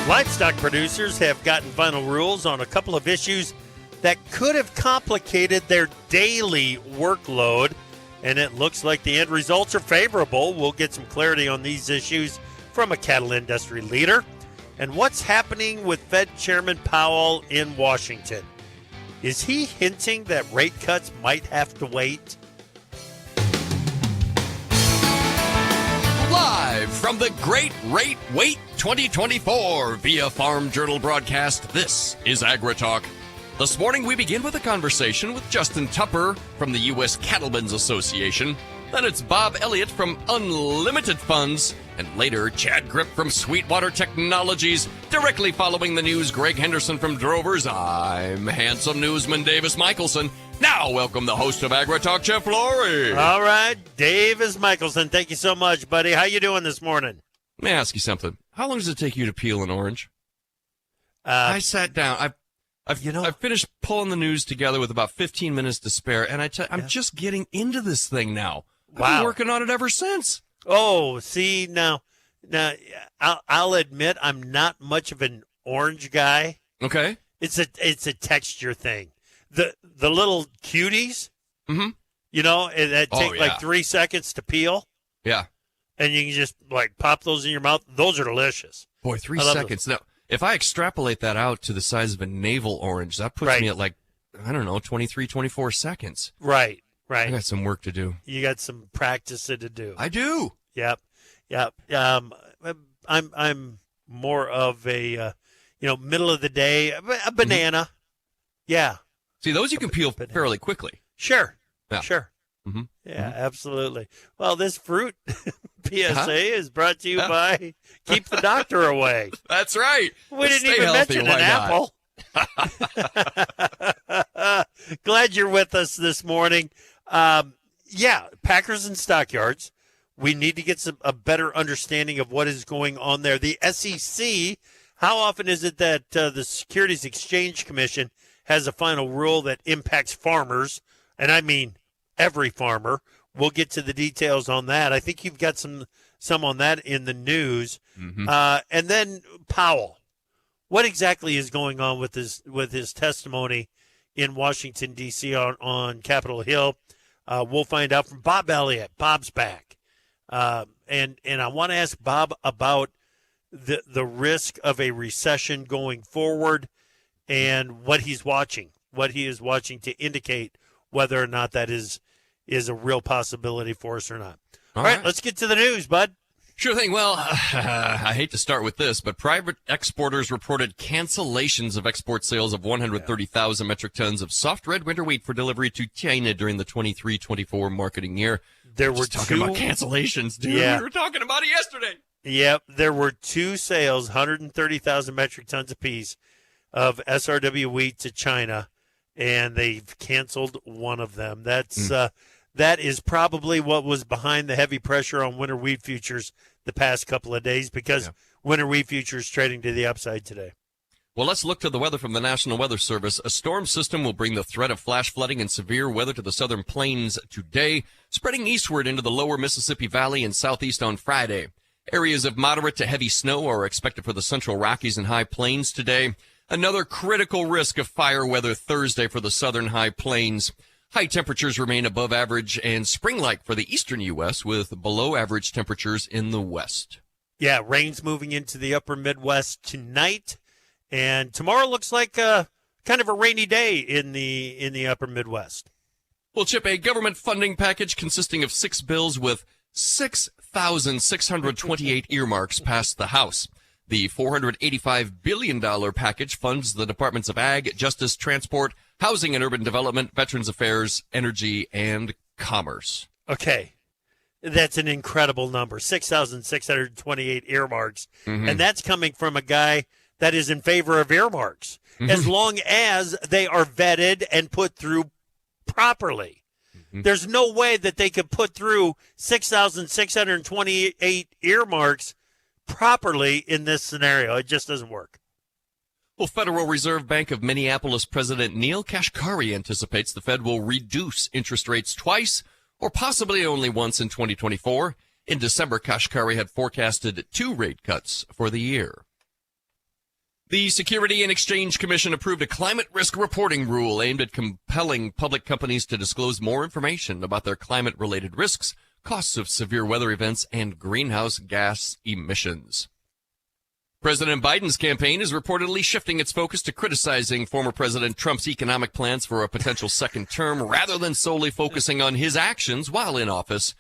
Livestock producers have gotten final rules on a couple of issues that could have complicated their daily workload, and it looks like the end results are favorable. We'll get some clarity on these issues from a cattle industry leader. And what's happening with Fed Chairman Powell in Washington? Is he hinting that rate cuts might have to wait? Live from the Great Rate Wait 2024 via Farm Journal broadcast, this is AgriTalk. This morning we begin with a conversation with Justin Tupper from the U.S. Cattlemen's Association. Then it's Bob Elliott from Unlimited Funds. And later, Chad Gripp from Sweetwater Technologies. Directly following the news, Greg Henderson from Drovers. I'm handsome newsman Davis Michelson. Now, welcome the host of AgriTalk, Jeff Laurie. All right, Davis Michelson, thank you so much, buddy. How you doing this morning? Let me ask you something. How long does it take you to peel an orange? I sat down. I've finished pulling the news together with about 15 minutes to spare, and I'm just getting into this thing now. Wow. I've been working on it ever since. Oh, see, now, I'll admit I'm not much of an orange guy. Okay. It's a texture thing. The little cuties, Mm-hmm. that take like 3 seconds to peel. Yeah. And you can just like pop those in your mouth. Those are delicious. Boy, 3 seconds. Now, if I extrapolate that out to the size of a navel orange, that puts me at like, 23, 24 seconds. Right. I got some work to do. You got some practice to do. I do. Yep. I'm more of a, middle of the day, a banana. Mm-hmm. Yeah. See, those you can peel fairly quickly. Sure. Yeah. Sure. Mm-hmm. Yeah, absolutely. Well, this fruit PSA is brought to you by Keep the Doctor Away. That's right. We didn't even mention an apple. Glad you're with us this morning. Packers and stockyards. We need to get a better understanding of what is going on there. The SEC, how often is it that the Securities Exchange Commission has a final rule that impacts farmers? And I mean every farmer. We'll get to the details on that. I think you've got some on that in the news. Mm-hmm. And then Powell. What exactly is going on with his testimony in Washington, D.C. on Capitol Hill? We'll find out from Bob Elliott. Bob's back. And I want to ask Bob about the risk of a recession going forward and what he is watching to indicate whether or not that is a real possibility for us or not. All right, let's get to the news, bud. Sure thing. Well, I hate to start with this, but private exporters reported cancellations of export sales of 130,000 metric tons of soft red winter wheat for delivery to China during the 23-24 marketing year. There were talking about cancellations, dude. Yeah. We were talking about it yesterday. Yep, there were two sales, 130,000 metric tons apiece of SRW wheat to China, and they've canceled one of them. That is probably what was behind the heavy pressure on winter wheat futures the past couple of days, because winter wheat futures trading to the upside today. Well, let's look to the weather from the National Weather Service. A storm system will bring the threat of flash flooding and severe weather to the southern plains today, spreading eastward into the lower Mississippi Valley and southeast on Friday. Areas of moderate to heavy snow are expected for the central Rockies and high plains today. Another critical risk of fire weather Thursday for the southern high plains. High temperatures remain above average and spring-like for the eastern U.S. with below-average temperatures in the west. Yeah, rain's moving into the upper Midwest tonight, and tomorrow looks like kind of a rainy day in the upper Midwest. We'll chip a government funding package consisting of 6 bills with 6,628 earmarks past the House. The $485 billion package funds the Departments of Ag, Justice, Transport, Housing and Urban Development, Veterans Affairs, Energy, and Commerce. Okay. That's an incredible number, 6,628 earmarks. Mm-hmm. And that's coming from a guy that is in favor of earmarks, as long as they are vetted and put through properly. Mm-hmm. There's no way that they could put through 6,628 earmarks properly in this scenario. It just doesn't work. Well, Federal Reserve Bank of Minneapolis President Neil Kashkari anticipates the Fed will reduce interest rates twice or possibly only once in 2024. In December, Kashkari had forecasted 2 rate cuts for the year. The Security and Exchange Commission approved a climate risk reporting rule aimed at compelling public companies to disclose more information about their climate-related risks, costs of severe weather events, and greenhouse gas emissions. President Biden's campaign is reportedly shifting its focus to criticizing former President Trump's economic plans for a potential second term rather than solely focusing on his actions while in office.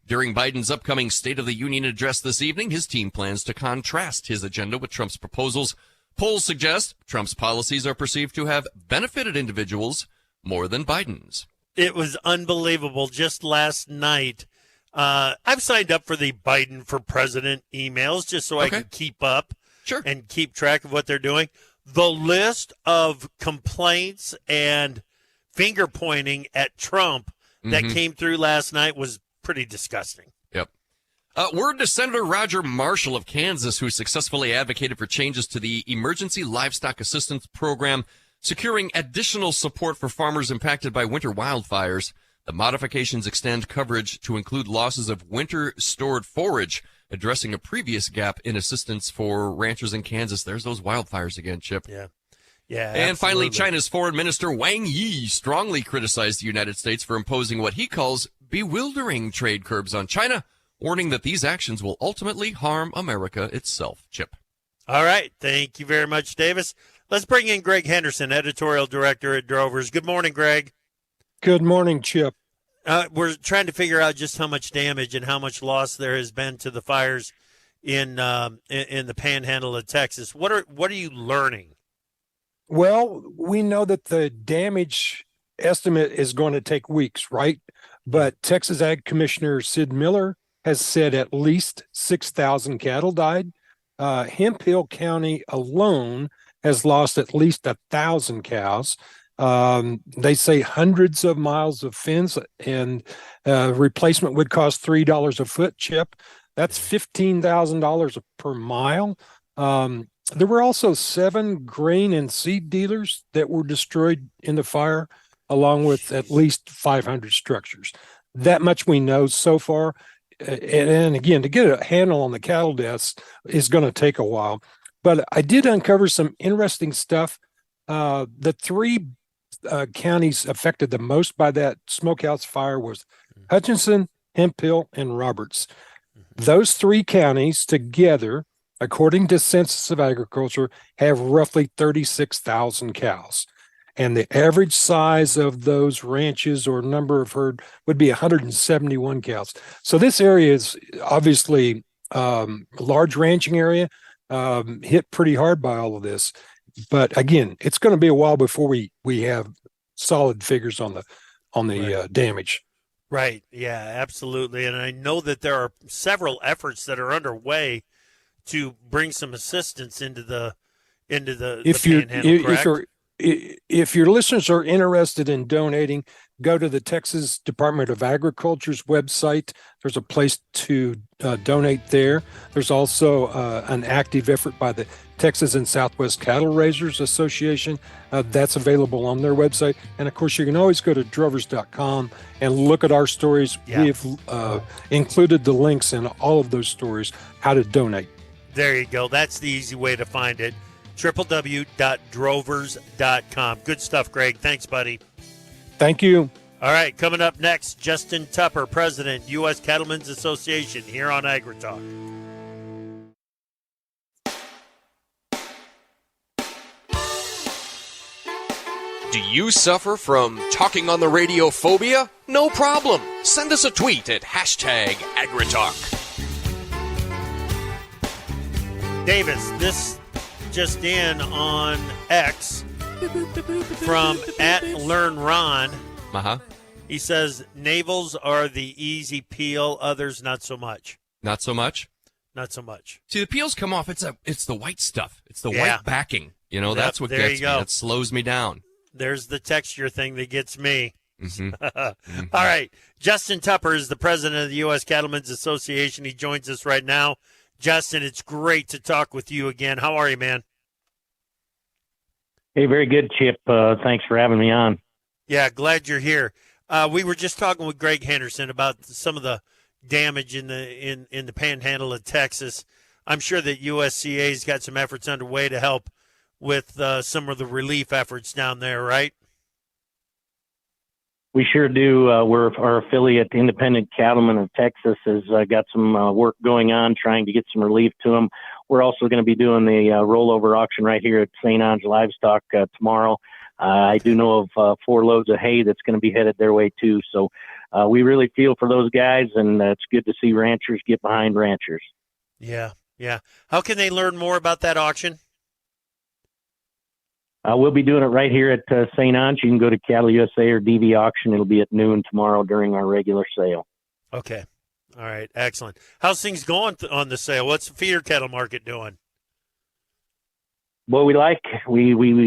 During Biden's upcoming State of the Union address this evening, his team plans to contrast his agenda with Trump's proposals. Polls suggest Trump's policies are perceived to have benefited individuals more than Biden's. It was unbelievable. Just last night, I've signed up for the Biden for President emails just so I can keep up. Sure. And keep track of what they're doing. The list of complaints and finger pointing at Trump that came through last night was pretty disgusting. Yep. Word to Senator Roger Marshall of Kansas, who successfully advocated for changes to the Emergency Livestock Assistance Program, securing additional support for farmers impacted by winter wildfires. The modifications extend coverage to include losses of winter-stored forage, addressing a previous gap in assistance for ranchers in Kansas. There's those wildfires again, Chip. Yeah. And finally, China's Foreign Minister Wang Yi strongly criticized the United States for imposing what he calls bewildering trade curbs on China, warning that these actions will ultimately harm America itself. Chip. All right. Thank you very much, Davis. Let's bring in Greg Henderson, editorial director at Drovers. Good morning, Greg. Good morning, Chip. We're trying to figure out just how much damage and how much loss there has been to the fires in the Panhandle of Texas. What are you learning? Well, we know that the damage estimate is going to take weeks, right? But Texas Ag Commissioner Sid Miller has said at least 6,000 cattle died. Hemphill County alone has lost at least 1,000 cows. They say hundreds of miles of fence, and replacement would cost $3 a foot, Chip. That's $15,000 per mile. There were also 7 grain and seed dealers that were destroyed in the fire, along with at least 500 structures. That much we know so far. And again, to get a handle on the cattle deaths is going to take a while. But I did uncover some interesting stuff. The 3 counties affected the most by that smokehouse fire was Hutchinson, Hemphill, and Roberts. Those 3 counties together, according to Census of Agriculture, have roughly 36,000 cows. And the average size of those ranches or number of herd would be 171 cows. So this area is obviously a large ranching area, hit pretty hard by all of this. But again, it's going to be a while before we have solid figures on the damage. Right. Yeah, absolutely. And I know that there are several efforts that are underway to bring some assistance into the Panhandle, correct? If your listeners are interested in donating, go to the Texas Department of Agriculture's website. There's a place to donate there. There's also an active effort by the Texas and Southwest Cattle Raisers Association. That's available on their website. And, of course, you can always go to drovers.com and look at our stories. Yeah. We've included the links in all of those stories, how to donate. There you go. That's the easy way to find it. www.drovers.com. Good stuff, Greg. Thanks, buddy. Thank you. All right, coming up next, Justin Tupper, President, U.S. Cattlemen's Association, here on AgriTalk. Do you suffer from talking on the radio phobia? No problem. Send us a tweet at #AgriTalk. Davis, this just in on X from @LearnRon. He says navels are the easy peel, others not so much. Not so much? Not so much. See, the peels come off. It's the white stuff. It's the white backing. You know, that's what gets me. That slows me down. There's the texture thing that gets me. All right. Justin Tupper is the president of the U.S. Cattlemen's Association. He joins us right now. Justin, it's great to talk with you again. How are you, man? Hey, very good, Chip. Thanks for having me on. Yeah, glad you're here. We were just talking with Greg Henderson about some of the damage in the panhandle of Texas. I'm sure that USDA's got some efforts underway to help with some of the relief efforts down there, right? We sure do. Our affiliate, Independent Cattlemen of Texas, has got some work going on trying to get some relief to them. We're also going to be doing the rollover auction right here at St. Ange Livestock tomorrow. I do know of 4 loads of hay that's going to be headed their way too. So we really feel for those guys, and it's good to see ranchers get behind ranchers. Yeah. How can they learn more about that auction? We'll be doing it right here at St. Ange. You can go to Cattle USA or DV Auction. It'll be at noon tomorrow during our regular sale. Okay. All right. Excellent. How's things going on the sale? What's the feeder cattle market doing? Well, we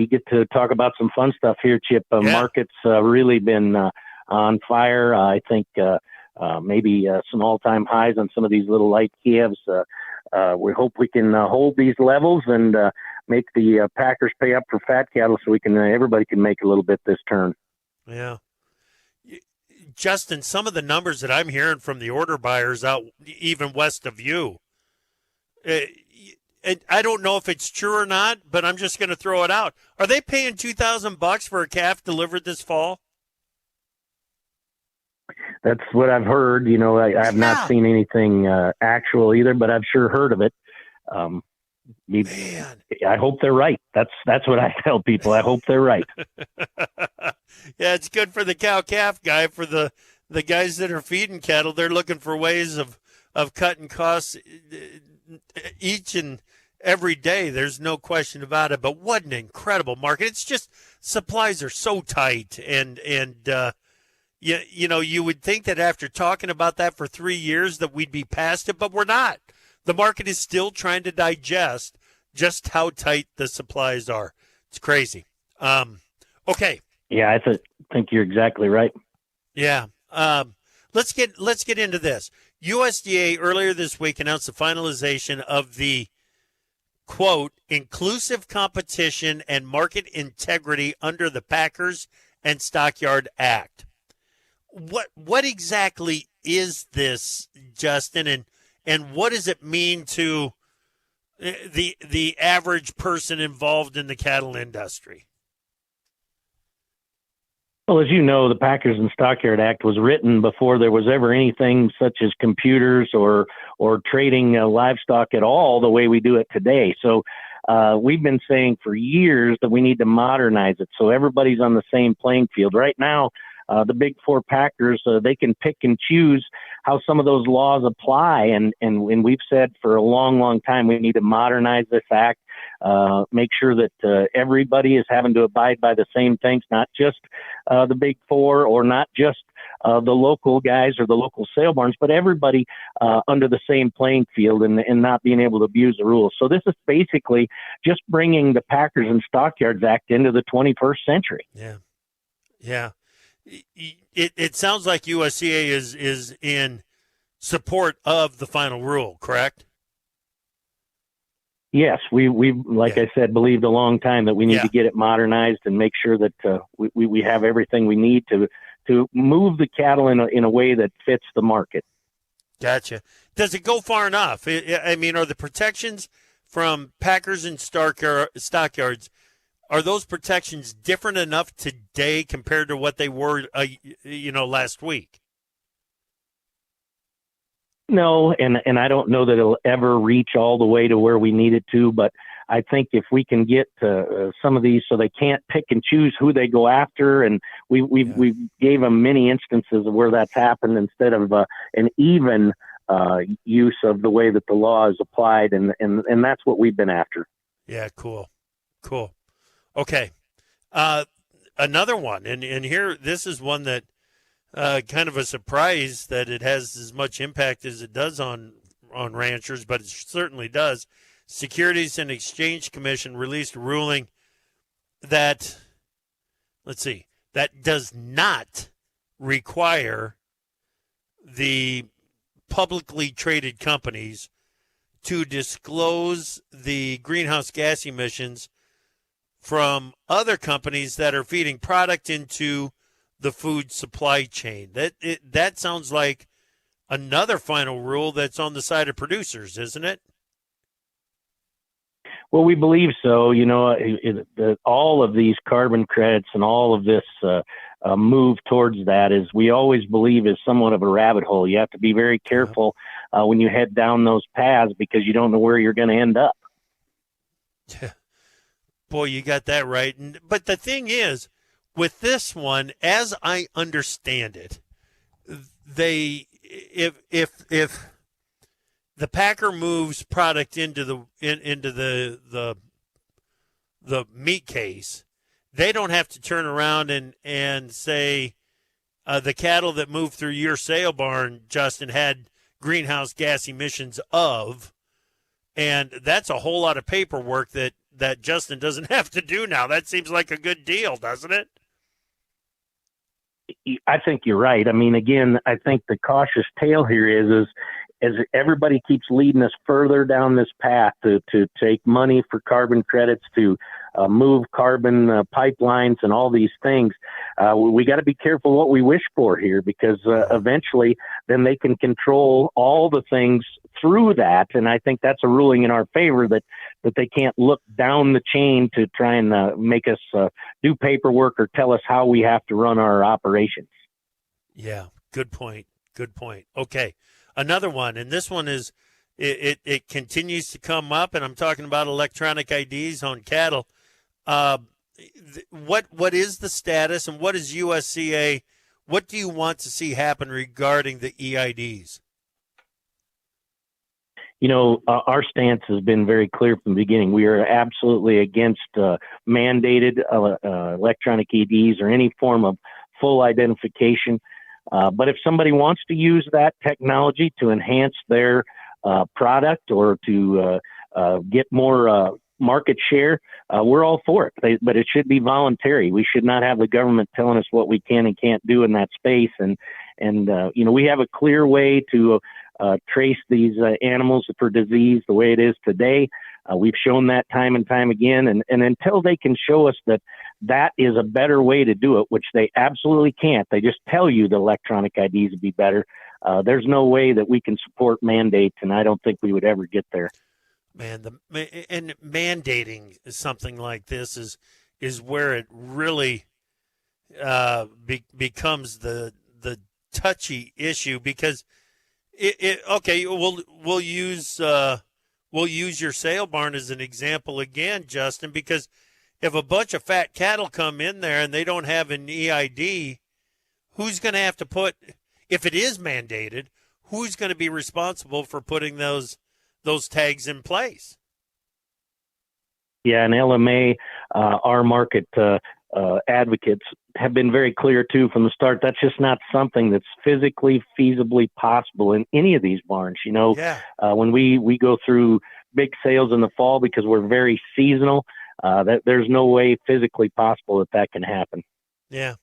get to talk about some fun stuff here, Chip. Market's really been on fire. I think maybe some all-time highs on some of these little light calves. We hope we can hold these levels and make the packers pay up for fat cattle, so we can everybody can make a little bit this turn. Yeah. Justin, some of the numbers that I'm hearing from the order buyers out even west of you, I don't know if it's true or not, but I'm just going to throw it out. Are they paying $2,000 for a calf delivered this fall? That's what I've heard. You know, I have not seen anything actual either, but I've sure heard of it. Man. I hope they're right. That's what I tell people. I hope they're right. Yeah, it's good for the cow-calf guy. For the guys that are feeding cattle, they're looking for ways of cutting costs each and every day. There's no question about it. But what an incredible market. It's just supplies are so tight. And you know, you would think that after talking about that for 3 years that we'd be past it, but we're not. The market is still trying to digest just how tight the supplies are. It's crazy. Okay. Yeah, I think you're exactly right. Yeah. Let's get into this. USDA earlier this week announced the finalization of the, quote, inclusive competition and market integrity under the Packers and Stockyard Act. What exactly is this, Justin, and what does it mean to the average person involved in the cattle industry? Well, as you know, the Packers and Stockyard Act was written before there was ever anything such as computers or trading livestock at all the way we do it today. So we've been saying for years that we need to modernize it so everybody's on the same playing field. Right now, the big 4 Packers, they can pick and choose how some of those laws apply. And we've said for a long, long time, we need to modernize this act, make sure that everybody is having to abide by the same things, not just the big 4 or not just the local guys or the local sale barns, but everybody under the same playing field and not being able to abuse the rules. So this is basically just bringing the Packers and Stockyards Act into the 21st century. Yeah. It sounds like USDA is in support of the final rule, correct? Yes, we I said, believed a long time that we need to get it modernized and make sure that we have everything we need to move the cattle in a way that fits the market. Gotcha. Does it go far enough? I mean, are the protections from Packers and Stockyards, are those protections different enough today compared to what they were, last week? No, and I don't know that it'll ever reach all the way to where we need it to, but I think if we can get some of these so they can't pick and choose who they go after, and we gave them many instances of where that's happened instead of an even use of the way that the law is applied, and that's what we've been after. Yeah, cool. Okay. Another one, and here, this is one that kind of a surprise that it has as much impact as it does on ranchers, but it certainly does. Securities and Exchange Commission released a ruling that, that does not require the publicly traded companies to disclose the greenhouse gas emissions from other companies that are feeding product into the food supply chain. That sounds like another final rule that's on the side of producers, isn't it? Well, we believe so. All of these carbon credits and all of this move towards that is, we always believe, is somewhat of a rabbit hole. You have to be very careful when you head down those paths, because you don't know where you're going to end up. Boy, you got that right. But the thing is, with this one, as I understand it, if the packer moves product into the meat case, they don't have to turn around and say the cattle that moved through your sale barn, Justin, had greenhouse gas emissions of, and that's a whole lot of paperwork that Justin doesn't have to do now. That seems like a good deal, doesn't it? I think you're right. I mean, again, I think the cautious tale here is as everybody keeps leading us further down this path to take money for carbon credits, to move carbon pipelines and all these things, we got to be careful what we wish for here, because eventually then they can control all the things through that. And I think that's a ruling in our favor, that they can't look down the chain to try and make us do paperwork or tell us how we have to run our operations. Yeah, good point. Good point. Okay. Another one, and this one is, it continues to come up, and I'm talking about electronic IDs on cattle. What is the status, and what is USCA? What do you want to see happen regarding the EIDs? Our stance has been very clear from the beginning. We are absolutely against mandated electronic IDs or any form of full identification. But if somebody wants to use that technology to enhance their product or to get more market share, we're all for it. But it should be voluntary. We should not have the government telling us what we can and can't do in that space. And we have a clear way to trace these animals for disease the way it is today. We've shown that time and time again. And until they can show us that is a better way to do it, which they absolutely can't, they just tell you the electronic IDs would be better. There's no way that we can support mandates, and I don't think we would ever get there. Man, and mandating something like this is where it really becomes the touchy issue, because we'll use your sale barn as an example again, Justin, because if a bunch of fat cattle come in there and they don't have an EID, who's going to have to put, if it is mandated, who's going to be responsible for putting those tags in place? Yeah, and LMA, our market advocates have been very clear too from the start. That's just not something that's physically feasibly possible in any of these barns. When we go through big sales in the fall, because we're very seasonal, that there's no way physically possible that can happen. Yeah.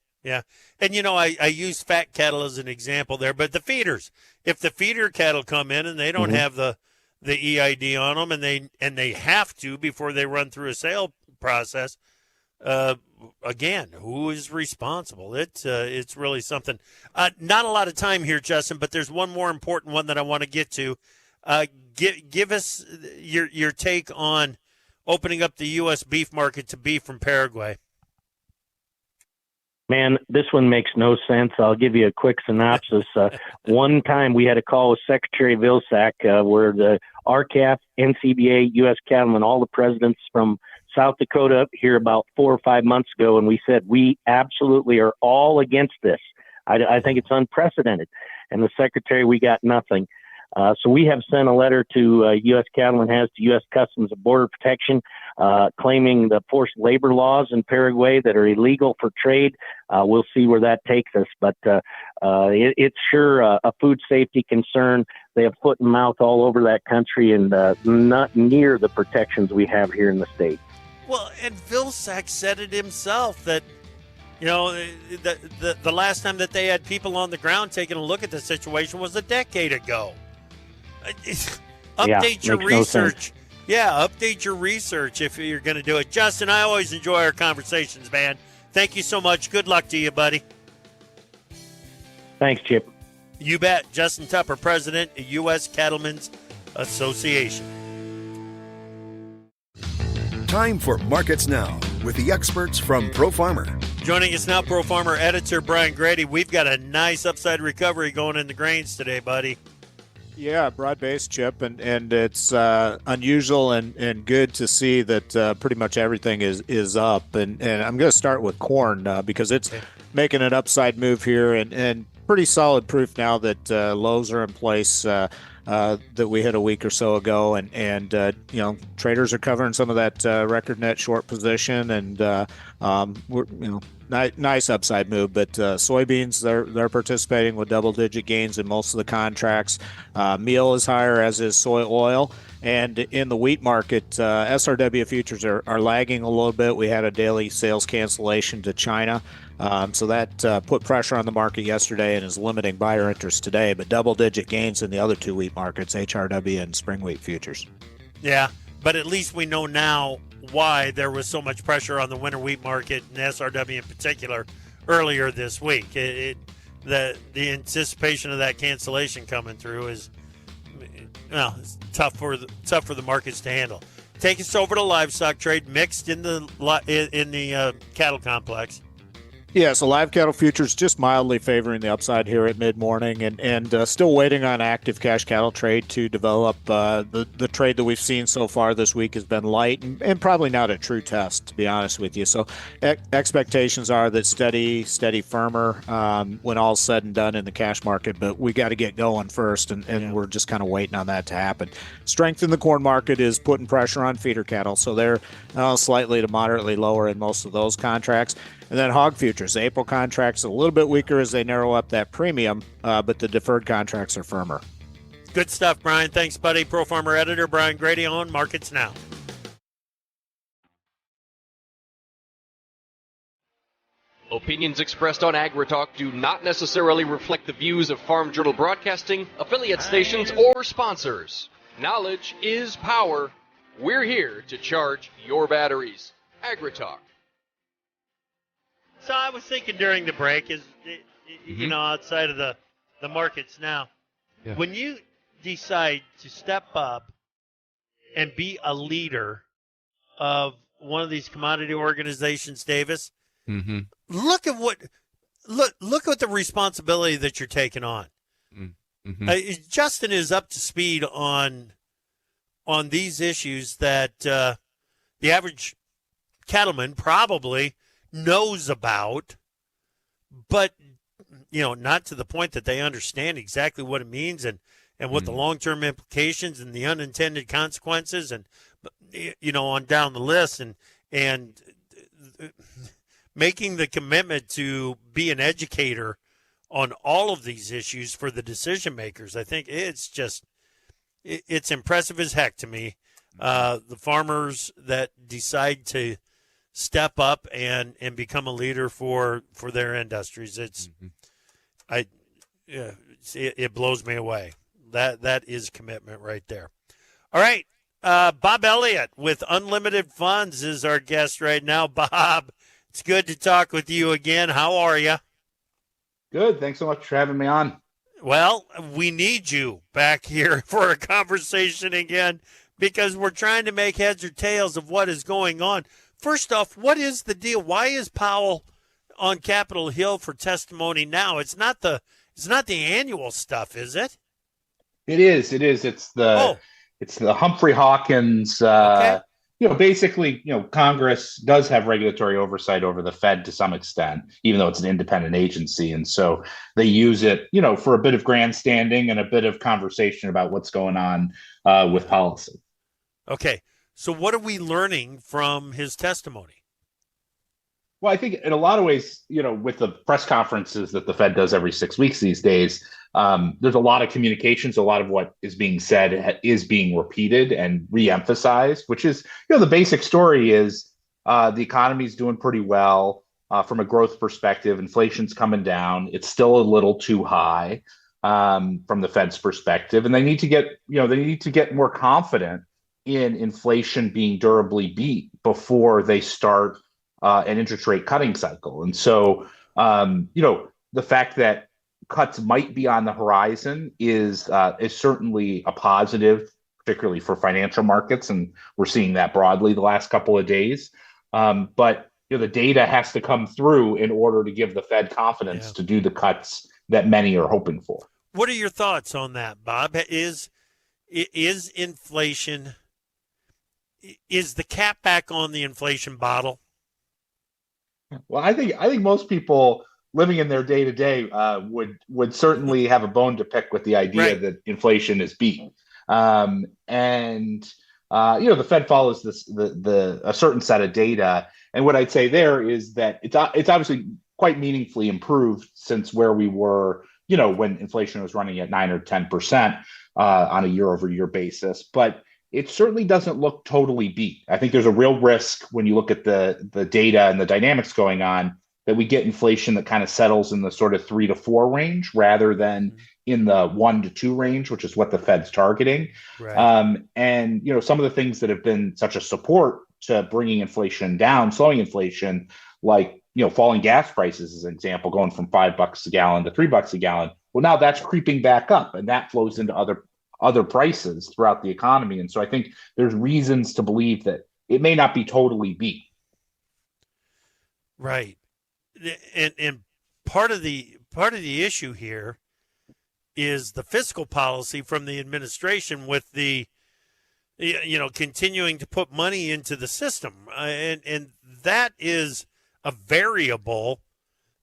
And, I use fat cattle as an example there, but the feeders, if the feeder cattle come in and they don't have the EID on them, and they have to before they run through a sale process, again, who is responsible? It's really something. Not a lot of time here, Justin, but there's one more important one that I want to get to. Give us your take on opening up the U.S. beef market to beef from Paraguay. Man, this one makes no sense. I'll give you a quick synopsis. One time we had a call with Secretary Vilsack where the RCAF, NCBA, U.S. Cattlemen, all the presidents from South Dakota up here about 4 or 5 months ago, and we said, we absolutely are all against this. I think it's unprecedented. And the Secretary, we got nothing. So we have sent a letter to U.S. Cattlemen has to U.S. Customs and Border Protection, claiming the forced labor laws in Paraguay that are illegal for trade. We'll see where that takes us, but it's sure a food safety concern. They have foot and mouth all over that country, and not near the protections we have here in the state. Well, and Vilsack said it himself that, the last time that they had people on the ground taking a look at the situation was a decade ago. Update your research. Update your research if you're going to do it. Justin, I always enjoy our conversations, man. Thank you so much. Good luck to you, buddy. Thanks, Chip. You bet. Justin Tupper, President of U.S. Cattlemen's Association. Time for Markets Now with the experts from Pro Farmer. Joining us now, Pro Farmer editor Brian Grady. We've got a nice upside recovery going in the grains today, buddy. Yeah, broad-based, Chip, and it's unusual and good to see that pretty much everything is up. And I'm going to start with corn because it's making an upside move here and pretty solid proof now that lows are in place that we hit a week or so ago. And traders are covering some of that record net short position, and we're nice upside move. But soybeans, they're participating with double-digit gains in most of the contracts. Meal is higher, as is soy oil. And in the wheat market, SRW futures are lagging a little bit. We had a daily sales cancellation to China. So that put pressure on the market yesterday and is limiting buyer interest today. But double-digit gains in the other two wheat markets, HRW and spring wheat futures. Yeah, but at least we know now why there was so much pressure on the winter wheat market and SRW in particular earlier this week. The anticipation of that cancellation coming through is it's tough for the markets to handle. Take us over to livestock trade mixed in the cattle complex. Yeah, so live cattle futures just mildly favoring the upside here at mid-morning and still waiting on active cash cattle trade to develop. The trade that we've seen so far this week has been light and probably not a true test, to be honest with you. So expectations are that steady, firmer when all's said and done in the cash market, but we got to get going first, and we're just kind of waiting on that to happen. Strength in the corn market is putting pressure on feeder cattle, so they're slightly to moderately lower in most of those contracts. And then hog futures, the April contracts a little bit weaker as they narrow up that premium, but the deferred contracts are firmer. Good stuff, Brian. Thanks, buddy. Pro Farmer editor Brian Grady on Markets Now. Opinions expressed on AgriTalk do not necessarily reflect the views of Farm Journal Broadcasting, affiliate stations, or sponsors. Knowledge is power. We're here to charge your batteries. AgriTalk. So I was thinking during the break outside of the markets now, when you decide to step up and be a leader of one of these commodity organizations, Davis, look at what the responsibility that you're taking on. Justin is up to speed on these issues that the average cattleman probably knows about, but not to the point that they understand exactly what it means and what the long-term implications and the unintended consequences and on down the list and making the commitment to be an educator on all of these issues for the decision makers. I think it's impressive as heck to me. The farmers that decide to step up and become a leader for their industries. It blows me away. That is commitment right there. All right. Bob Elliott with Unlimited Funds is our guest right now. Bob, it's good to talk with you again. How are you? Good. Thanks so much for having me on. Well, we need you back here for a conversation again because we're trying to make heads or tails of what is going on. First off, what is the deal? Why is Powell on Capitol Hill for testimony now? It's not the annual stuff, is it? It is. It's the Humphrey Hawkins. Okay. Basically, Congress does have regulatory oversight over the Fed to some extent, even though it's an independent agency, and so they use it, for a bit of grandstanding and a bit of conversation about what's going on with policy. Okay. So what are we learning from his testimony? Well, I think in a lot of ways, with the press conferences that the Fed does every 6 weeks these days, there's a lot of communications. A lot of what is being said is being repeated and reemphasized, which is, the basic story is the economy is doing pretty well from a growth perspective. Inflation's coming down. It's still a little too high from the Fed's perspective, and they need to get more confident in inflation being durably beat before they start an interest rate cutting cycle. And so, the fact that cuts might be on the horizon is certainly a positive, particularly for financial markets, and we're seeing that broadly the last couple of days. But the data has to come through in order to give the Fed confidence to do the cuts that many are hoping for. What are your thoughts on that, Bob? Is inflation, is the cap back on the inflation bottle? Well, I think most people living in their day to day would certainly have a bone to pick with the idea that inflation is beaten. The Fed follows a certain set of data, and what I'd say there is that it's obviously quite meaningfully improved since where we were, when inflation was running at 9 or 10% on a year-over-year basis, but it certainly doesn't look totally beat. I think there's a real risk when you look at the data and the dynamics going on that we get inflation that kind of settles in the sort of 3 to 4 range rather than in the 1 to 2 range, which is what the Fed's targeting. Right. Some of the things that have been such a support to bringing inflation down, slowing inflation, like falling gas prices as an example, going from $5 a gallon to $3 a gallon. Well, now that's creeping back up, and that flows into other prices throughout the economy. And so I think there's reasons to believe that it may not be totally beat. Right. And part of the issue here is the fiscal policy from the administration with the, continuing to put money into the system. And that is a variable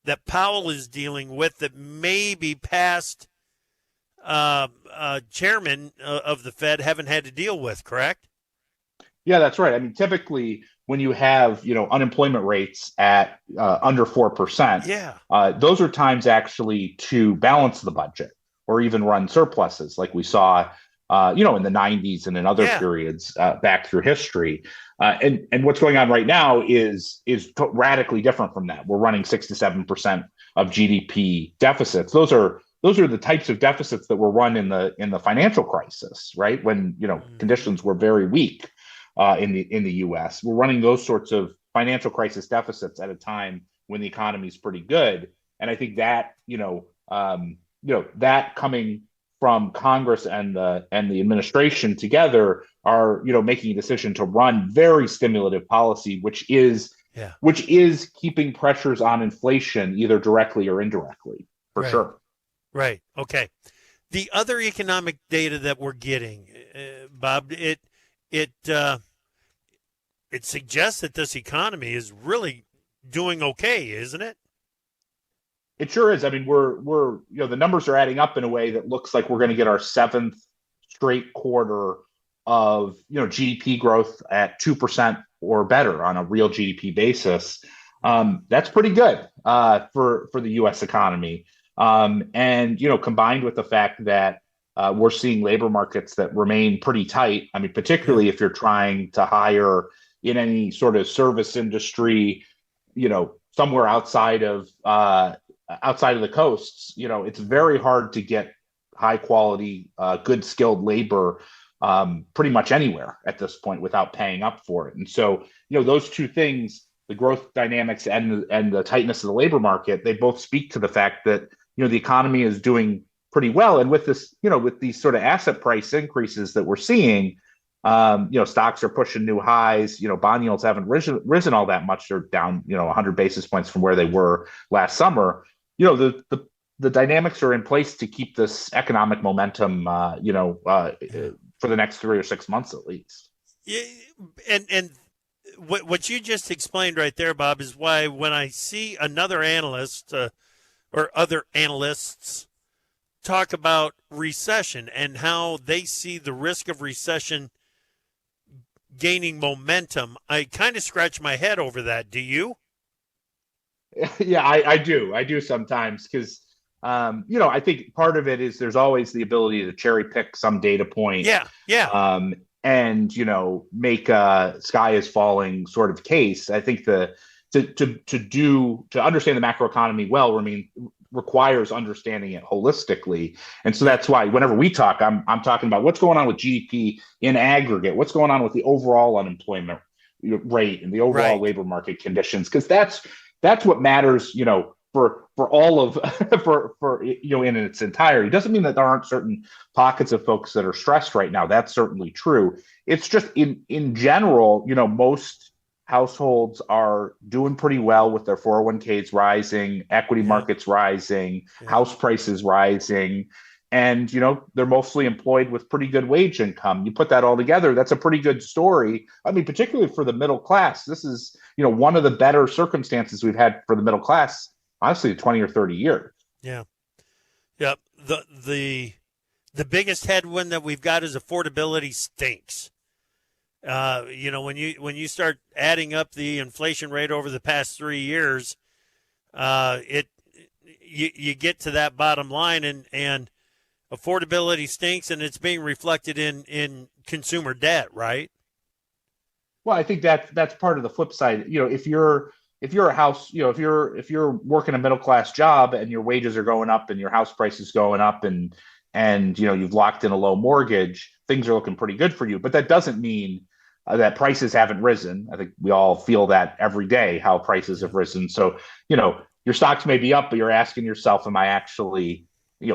that Powell is dealing with that may be past chairman of the Fed haven't had to deal with, correct? Yeah, that's right. I mean, typically when you have, unemployment rates at under 4%, those are times actually to balance the budget or even run surpluses like we saw, in the 90s and in other periods back through history. And what's going on right now is radically different from that. We're running 6 to 7% of GDP deficits. Those are the types of deficits that were run in the financial crisis, right? When conditions were very weak in the U.S. We're running those sorts of financial crisis deficits at a time when the economy is pretty good, and I think that that coming from Congress and the administration together are making a decision to run very stimulative policy, which is keeping pressures on inflation either directly or indirectly, for sure. Right. Okay. The other economic data that we're getting, Bob, it suggests that this economy is really doing okay, isn't it? It sure is. I mean, we're the numbers are adding up in a way that looks like we're going to get our 7th straight quarter of GDP growth at 2% or better on a real GDP basis. That's pretty good for the U.S. economy. And combined with the fact that we're seeing labor markets that remain pretty tight. I mean, particularly if you're trying to hire in any sort of service industry, somewhere outside of the coasts, it's very hard to get high quality, good skilled labor pretty much anywhere at this point without paying up for it. And so, those two things, the growth dynamics and the tightness of the labor market, they both speak to the fact that the economy is doing pretty well. And with this, with these sort of asset price increases that we're seeing, stocks are pushing new highs. Bond yields haven't risen all that much. They're down, 100 basis points from where they were last summer. The dynamics are in place to keep this economic momentum, for the next 3 or 6 months at least. Yeah, and what you just explained right there, Bob, is why when I see another analyst or other analysts talk about recession and how they see the risk of recession gaining momentum, I kind of scratch my head over that. Do you? Yeah, I do. I do sometimes because, I think part of it is there's always the ability to cherry pick some data point. And, make a sky is falling sort of case. I think to understand the macroeconomy well, requires understanding it holistically. And so that's why whenever we talk, I'm talking about what's going on with GDP in aggregate, what's going on with the overall unemployment rate and the overall labor market conditions, because that's what matters, for all of for in its entirety. Doesn't mean that there aren't certain pockets of folks that are stressed right now. That's certainly true. It's just in general, most households are doing pretty well with their 401ks rising, equity markets rising, house prices rising, and they're mostly employed with pretty good wage income. You put that all together, that's a pretty good story. I mean, particularly for the middle class, this is one of the better circumstances we've had for the middle class, honestly, 20 or 30 years. Yeah. The biggest headwind that we've got is affordability stinks. When you start adding up the inflation rate over the past 3 years, you get to that bottom line, and affordability stinks, and it's being reflected in consumer debt, right? Well, I think that's part of the flip side. If you're a house, if you're working a middle class job and your wages are going up and your house price is going up and you've locked in a low mortgage, things are looking pretty good for you. But that doesn't mean that prices haven't risen. I think we all feel that every day, how prices have risen. So your stocks may be up, but you're asking yourself, am I actually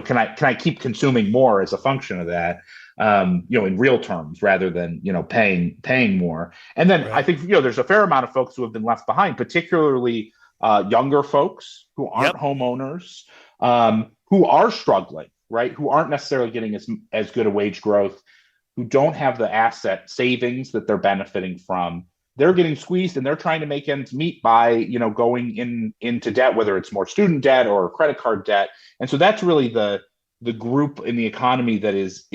can I keep consuming more as a function of that? In real terms, rather than paying more. And then I think there's a fair amount of folks who have been left behind, particularly younger folks who aren't homeowners, who are struggling, right? Who aren't necessarily getting as good a wage growth, who don't have the asset savings that they're benefiting from. They're getting squeezed, and they're trying to make ends meet by going into debt, whether it's more student debt or credit card debt. And so that's really the group in the economy that is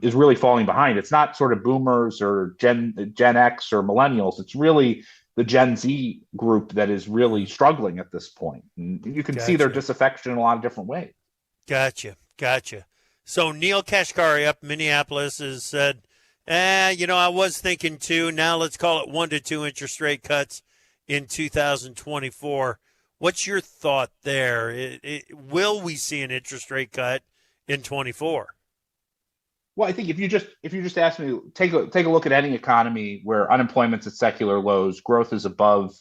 really falling behind. It's not sort of boomers or Gen X or millennials. It's really the Gen Z group that is really struggling at this point. And you can see their disaffection in a lot of different ways. Gotcha. So Neil Kashkari up in Minneapolis has said, I was thinking 2. Now let's call it 1 to 2 interest rate cuts in 2024. What's your thought there? Will we see an interest rate cut in 24? Well, I think if you just ask me, take a look at any economy where unemployment's at secular lows, growth is above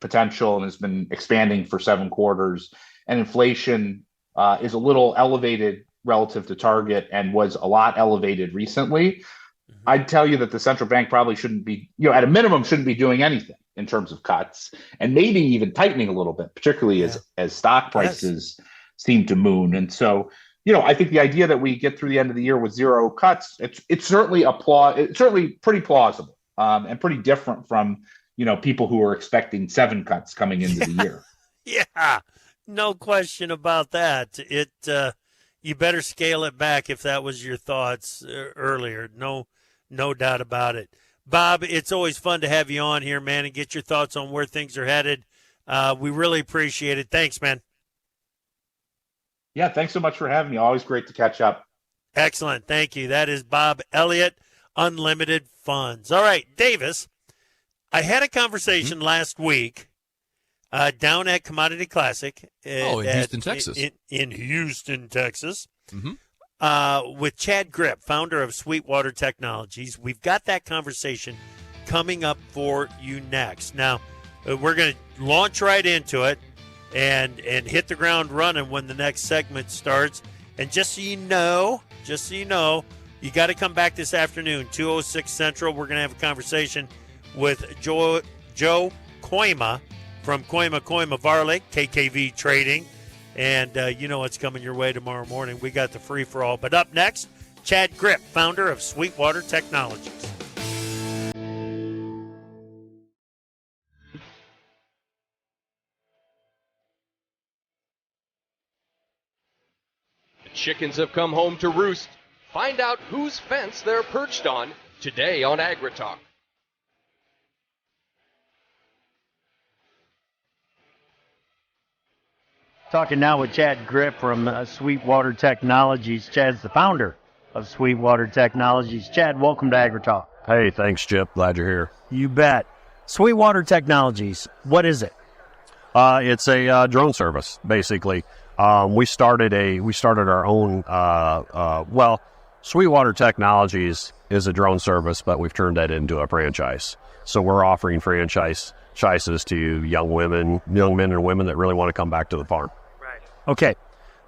potential and has been expanding for 7 quarters, and inflation is a little elevated relative to target and was a lot elevated recently. I'd tell you that the central bank probably shouldn't be, at a minimum, shouldn't be doing anything in terms of cuts, and maybe even tightening a little bit, particularly as stock prices seem to moon. And so, I think the idea that we get through the end of the year with 0 cuts, it's certainly it's certainly pretty plausible, and pretty different from people who are expecting 7 cuts coming into the year. Yeah, no question about that. You better scale it back if that was your thoughts earlier. No doubt about it. Bob, it's always fun to have you on here, man, and get your thoughts on where things are headed. We really appreciate it. Thanks, man. Yeah, thanks so much for having me. Always great to catch up. Excellent. Thank you. That is Bob Elliott, Unlimited Funds. All right, Davis, I had a conversation last week down at Commodity Classic. In Houston, Texas. In Houston, Texas. With Chad Gripp, founder of Sweetwater Technologies. We've got that conversation coming up for you next. Now, we're going to launch right into it and hit the ground running when the next segment starts. And just so you know, you got to come back this afternoon, 2:06 Central. We're going to have a conversation with Joe Koima from Koima Varlick, KKV Trading. And what's coming your way tomorrow morning. We got the free-for-all. But up next, Chad Gripp, founder of Sweetwater Technologies. The chickens have come home to roost. Find out whose fence they're perched on today on AgriTalk. Talking now with Chad Gripp from Sweetwater Technologies. Chad's the founder of Sweetwater Technologies. Chad, welcome to AgriTalk. Hey, thanks, Chip. Glad you're here. You bet. Sweetwater Technologies, what is it? It's a drone service, basically. We started our own. Sweetwater Technologies is a drone service, but we've turned that into a franchise. So we're offering franchises to young men and women that really want to come back to the farm. Right. Okay.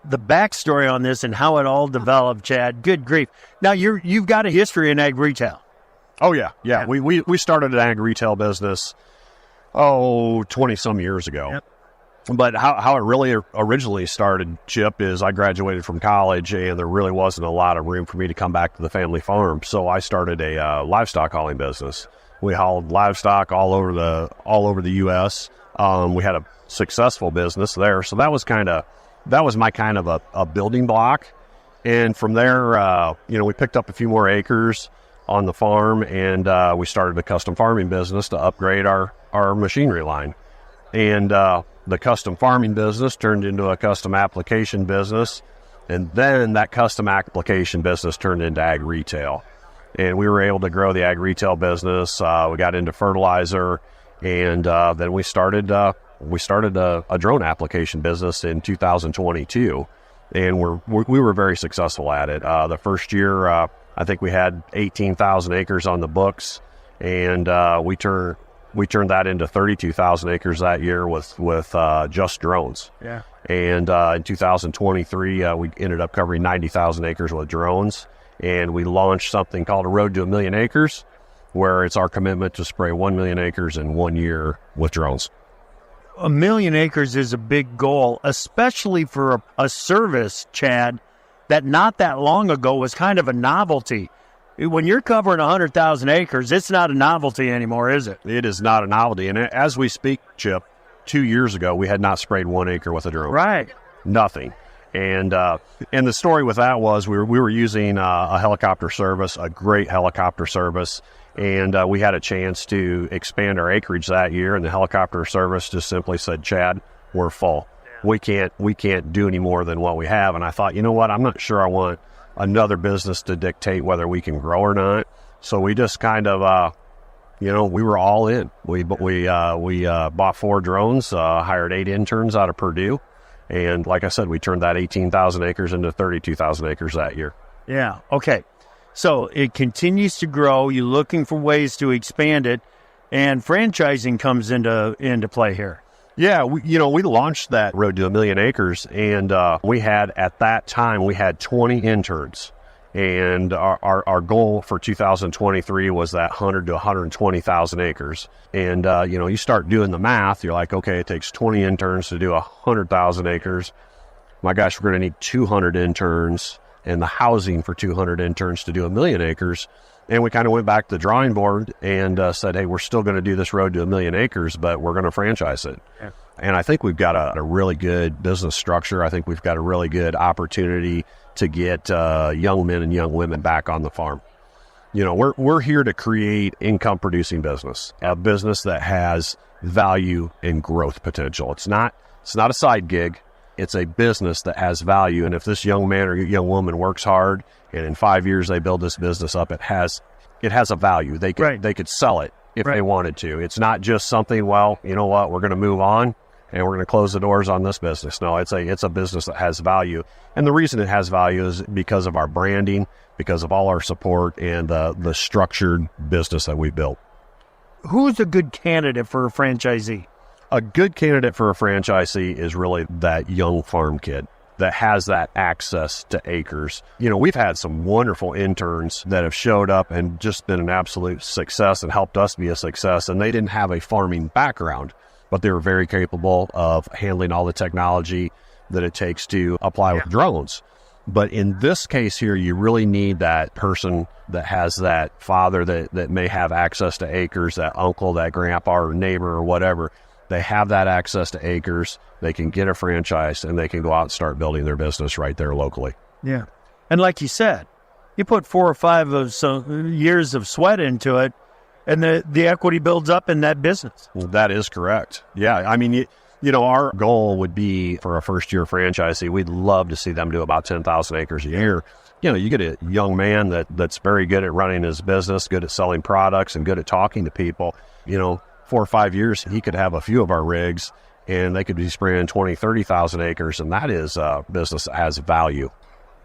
The backstory on this and how it all developed, Chad, good grief. Now, you've got a history in ag retail. Oh, yeah. We started an ag retail business, 20-some years ago. Yep. But how it really originally started, Chip, is I graduated from college, and there really wasn't a lot of room for me to come back to the family farm. So I started a livestock hauling business. We hauled livestock all over the U.S. We had a successful business there. So that was my kind of a building block. And from there, we picked up a few more acres on the farm, and we started a custom farming business to upgrade our machinery line. And the custom farming business turned into a custom application business, and then that custom application business turned into ag retail. And we were able to grow the ag retail business. We got into fertilizer, and then we started a drone application business in 2022, and we were very successful at it. The first year, I think we had 18,000 acres on the books, and we turned that into 32,000 acres that year with just drones. Yeah. And in 2023, we ended up covering 90,000 acres with drones, and we launched something called a Road to 1 Million Acres, where it's our commitment to spray 1 million acres in 1 year with drones. 1 million acres is a big goal, especially for a service, Chad, that not that long ago was kind of a novelty. When you're covering 100,000 acres, it's not a novelty anymore, is it? It is not a novelty. And as we speak, Chip, 2 years ago, we had not sprayed 1 acre with a drone. Right. Nothing. And the story with that was we were using a helicopter service, a great helicopter service, and we had a chance to expand our acreage that year, and the helicopter service just simply said, Chad, we're full. Yeah. We can't do any more than what we have. And I thought, you know what, I'm not sure I want another business to dictate whether we can grow or not. So we just kind of, we were all in. We bought 4 drones, hired 8 interns out of Purdue. And like I said, we turned that 18,000 acres into 32,000 acres that year. Yeah. Okay. So it continues to grow. You're looking for ways to expand it, and franchising comes into play here. Yeah, we launched that Road to 1 Million Acres, and at that time we had 20 interns, and our goal for 2023 was that 100 to 120,000 acres. And you start doing the math, you're like, okay, it takes 20 interns to do 100,000 acres. My gosh, we're going to need 200 interns and the housing for 200 interns to do 1 million acres. And we kind of went back to the drawing board and said, hey, we're still going to do this Road to 1 Million Acres, but we're going to franchise it. Yeah. And I think we've got a really good business structure. I think we've got a really good opportunity to get young men and young women back on the farm. We're here to create income-producing business, a business that has value and growth potential. It's not a side gig. It's a business that has value. And if this young man or young woman works hard, and in 5 years they build this business up, it has a value. They could sell it if they wanted to. It's not just something, well, you know what, we're going to move on and we're going to close the doors on this business. No, it's a business that has value. And the reason it has value is because of our branding, because of all our support, and the structured business that we built. Who's a good candidate for a franchisee? A good candidate for a franchisee is really that young farm kid that has that access to acres. We've had some wonderful interns that have showed up and just been an absolute success and helped us be a success. And they didn't have a farming background, but they were very capable of handling all the technology that it takes to apply with drones. But in this case here, you really need that person that has that father that may have access to acres, that uncle, that grandpa or neighbor or whatever. They have that access to acres, they can get a franchise, and they can go out and start building their business right there locally. Yeah. And like you said, you put 4 or 5 years of sweat into it, and the equity builds up in that business. That is correct. Yeah. I mean, our goal would be for a first-year franchisee, we'd love to see them do about 10,000 acres a year. You get a young man that's very good at running his business, good at selling products, and good at talking to people. 4 or 5 years, he could have a few of our rigs, and they could be spraying 20, 30,000 acres, and that is a business that has value.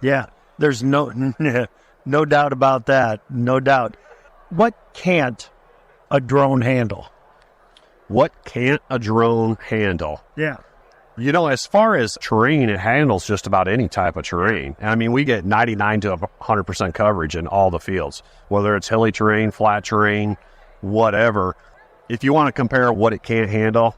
Yeah, there's no No doubt about that. No doubt. What can't a drone handle? What can't a drone handle? Yeah. You know, as far as terrain, it handles just about any type of terrain. I mean, we get 99 to 100% coverage in all the fields, whether it's hilly terrain, flat terrain, whatever. If you want to compare what it can't handle,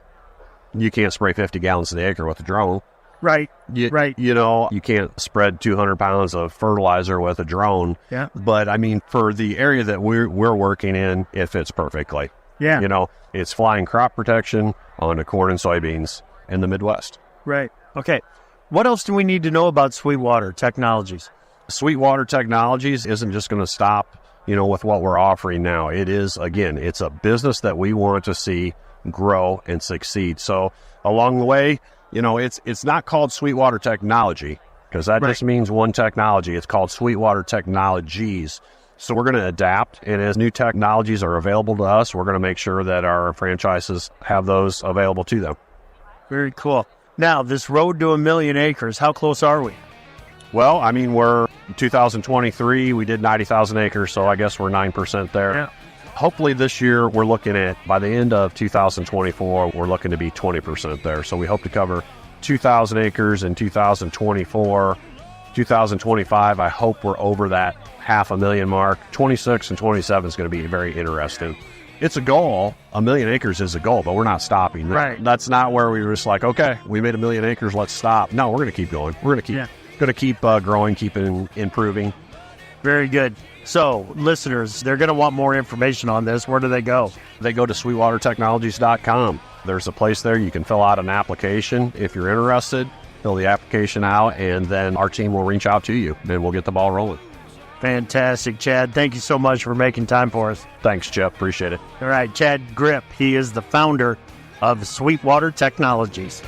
you can't spray 50 gallons an acre with a drone. Right. Right. You know, you can't spread 200 pounds of fertilizer with a drone. Yeah. But I mean, for the area that we're working in, it fits perfectly. Yeah. You know, it's flying crop protection on the corn and soybeans in the Midwest. Right. Okay. What else do we need to know about Sweetwater Technologies? Sweetwater Technologies isn't just going to stop, you know, with what we're offering now. It is, again, it's a business that we want to see grow and succeed. So along the way, you know, it's not called Sweetwater Technology because that just means one technology. It's called Sweetwater Technologies. So we're going to adapt, and as new technologies are available to us, we're going to make sure that our franchises have those available to them. Very cool. Now, this road to 1 million acres, how close are we? Well, I mean, we're 2023, we did 90,000 acres, so I guess we're 9% there. Yeah. Hopefully this year, we're looking at, by the end of 2024, we're looking to be 20% there. So we hope to cover 2,000 acres in 2024. 2025, I hope we're over that 500,000 mark. 26 and 27 is going to be very interesting. It's a goal. 1 million acres is a goal, but we're not stopping. Right. That's not where we were just like, okay, we made 1 million acres, let's stop. No, we're going to keep going. We're going to keep growing, keep improving. Very good. So, listeners, they're going to want more information on this. Where do they go? They go to sweetwatertechnologies.com. There's a place there you can fill out an application if you're interested. Fill the application out, and then our team will reach out to you, and we'll get the ball rolling. Fantastic, Chad. Thank you so much for making time for us. Thanks, Jeff. Appreciate it. All right, Chad Gripp. He is the founder of Sweetwater Technologies.